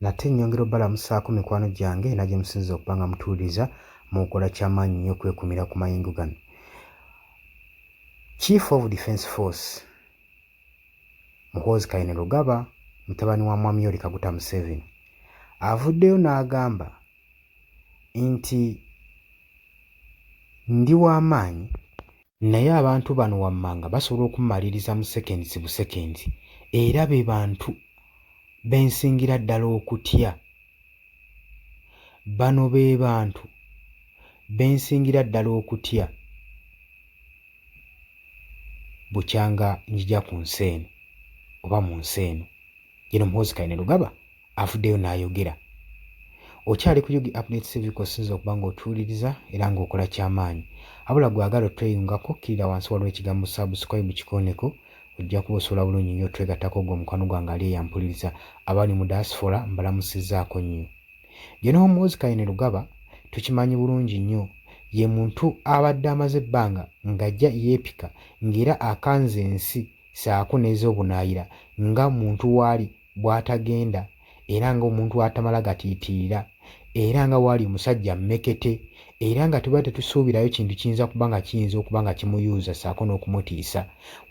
nate nnyongera obbalamusaako mikwano gyange era gye musinza okuba nga mutuwuliriza mu kukola ky'amaanyi nnyo okwekumira ku mayingo gano. Chief of Defence Force Muhoozi Kainerugaba mutabani wa Mwami Yoweri Kaguta Museveni avuddeyo n'agamba nti ndi w'amaanyi naye abantu bano wammanga basobola okummaliriza mu sekendi busekendi era be bantu bensingira ddala okutya. Bano be bantu bensingira ddala okutya bukyanga njija ku nsi eno oba mu nsi eno. Yeno Muhoozi Kainerugaba avuddeyo n'ayogera. Okyali ku Yugi Updates TV kosinza okuba ng'otuwuliriza era ng'okola ky'amaanyi. Abula gwagala otweyungako kkirira wansi waliwo ekigambo subscribe kikooneko ojja kuba osobola bulungi nnyo twegattako gw'omukwano gwange ali eyampuliriza abali mu diaspora mbalamusizzaako nnyo. Yeno Muhoozi Kainerugaba tukimanyi bulungi nnyo ye muntu abadde amaze ebbanga ng'ajja yeepika ng'era akanze ensi saako n'ez'obunaayira nga muntu waali bw'atagenda era ng'omuntu atamala gatiitirira era nga waali musajja mmekete era nga tuba tetusuubirayo kintu kiyinza kuba nga kiyinza okuba nga kimuyuuza saako n'okumutiisa,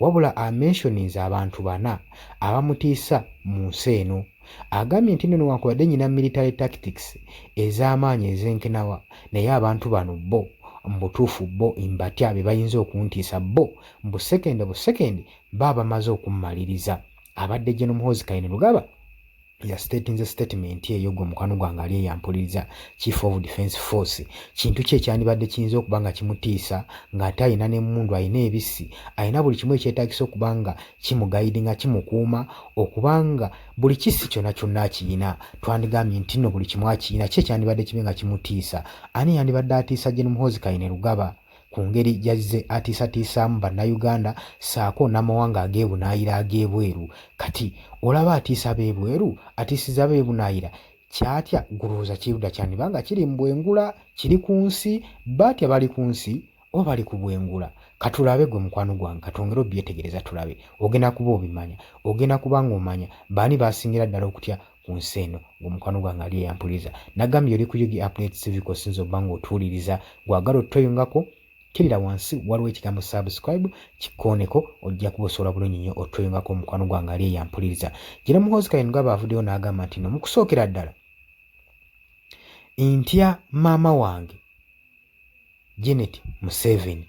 wabula amentioninze abantu bana abamutiisa mu nsi eno. Agambye nti nno newankubadde nnyina military tactics ez'amaanyi ez'enkenawa naye abantu bano bo mbutuufu bo mbatya be bayinza okuntiisa bo busekendi baba bamaze okummaliriza. Abadde General Muhoozi Kainerugaba yastatinze statement eyo gwe mukwano gwange ali eyampuliriza Chief of Defence Force. Kintu kye kyandibadde kiyinza okuba nga kimutiisa ng'ate alina n'emmundu, alina ebisi, alina buli kimu ekyetaagisa okuba nga kimugayidinga, kimukuuma okubanga buli kisi kyonna kyonna akiyina. Twandigambye nti nno buli kimu akiyina, kye kyandibadde kibe nga kimutiisa. Ani yandibadde atiisa General Muhoozi Kainerugaba ku ngeri gyazze atiisatiisaamu bannayuganda saako n'amawanga ag'ebunaayira ag'ebweru? Kati olaba atiisa ab'ebweru, atiisiza ab'ebunaayira, kyatya gulowooza kirudda kyandibanga kiri mu bwengula, kiri ku nsi, batya bali ku nsi oba bali ku bwengula? Katulabe gwe mukwano gwange, katwongere obyetegereza tulabe. Ogenda kuba obimanya, ogenda kuba ng'omanya baani basingira ddala okutya ku nsi eno. Gwe mukwano gwange ali eyampuliriza nagambye oli ku Yugi Updates TV kosinza okuba ng'otuwuliriza. Gwagala otweyungako kkirira wansi waliwo ekigambo subscribe kikooneko ojja kuba osobola bulungi nnyo otweyungako omukwano gwange ali eyampuliriza. General Muhoozi Kainerugaba avuddeyo n'agamba nti no mu kusookera ddala ntya maama wange Janet Museveni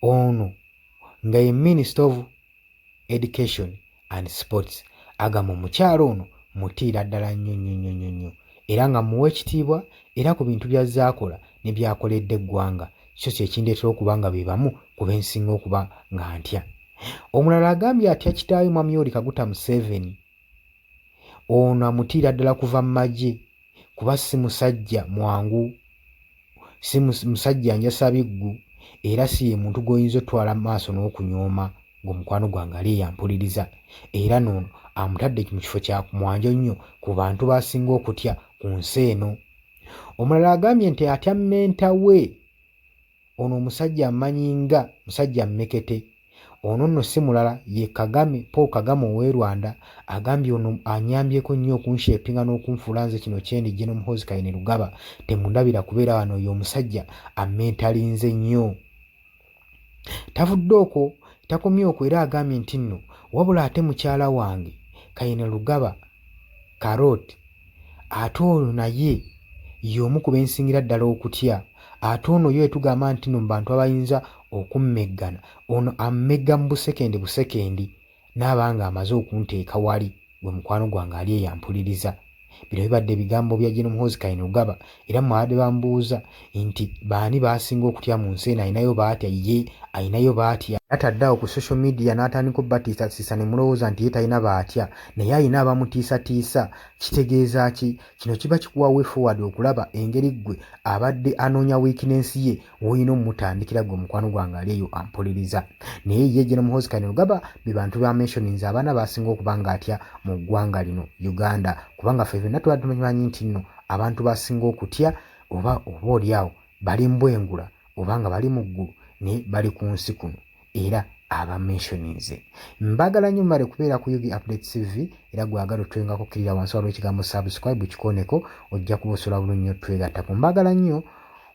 ono nga ye Minister of Education and Sports. Agamba omukyalo ono mutiira ddala nnyo era nga muwa ekitiibwa era ku bintu by'azze akola ne byakoledde eggwanga. Kyo kyekindeetera okuba nga be bamu ku bensinga okuba nga ntya. Omulala agambye atya kitaawe Mwami Yoweri Kaguta Museveni ono amutiira ddala kuva mu magye kuba si musajja mwangu, si musajja njasa biggu era si ye muntu gw'oyinza otwala mu maaso n'okunyooma. Ng'omukwano gwange ali eyampuliriza era n'ono amutadde mu kifo kya mwanjo nnyo ku bantu basinga okutya ku nsi eno. Omulala agambye nti atya mmenta we ono omusajja amanyi nga musajja mmekete. Ono nno si mulala ye Kagame, Paul Kagame ow'e Rwanda. Agambye ono anyambyeko nnyo okunshepinga n'okunfuula nze kino kyendi General Muhoozi Kainerugaba temundabira kubeera wano, oyo omusajja ammentalinze nnyo. Tavudde okwo, takomye okwo era agambye nti nno wabula ate mukyala wange Kainerugaba Karoti ate ono naye y'omu ku bensingira ddala okutya. Ate ono yo etugamba nti no mu bantu abayinza okummeggana, ono ammegga mu busekendi n'abanga amaze okunteeka wali. Gwe mukwano gwange ali eyampuliriza. Bino bibadde ebigambo bya General Muhoozi Kainerugaba era mwabadde bambuuza nti baani basinga okutya mu nsi eno, ayinayo baatya ye, ayinayo baatya. Ataddeawo ku social media n'atandika obbatiisatiisa ne mulowooza nti ye talina baatya naye ayina abamutiisatiisa. Kitegeeza ki? Kino kiba kikuwa way forward okulaba engeri ggwe abadde anoonya weakness ye w'olina omutandikira. Gwe mukwano gwange ali eyo ampuliriza. Naye ye General Muhoozi Kainerugaba be bantu ba mentionings abaana basinga okuba nga atya mu ggwanga lino Uganda, kubanga ffe ffenna tuba tumanyi nti nno abantu basinga okutya oba oliawo bali mbwengula oba nga bali mu ggulu naye bali ku nsi kuno era abamentioninze. Mbagala nnyo mmale kubeera ku Yugi Updates TV era gwagala otwengako kirira wansi waliwo ekigambo subscribe kikoneko ojja kuba osobola bulungi nnyo twegattako. Mbagala nnyo,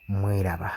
mweraba.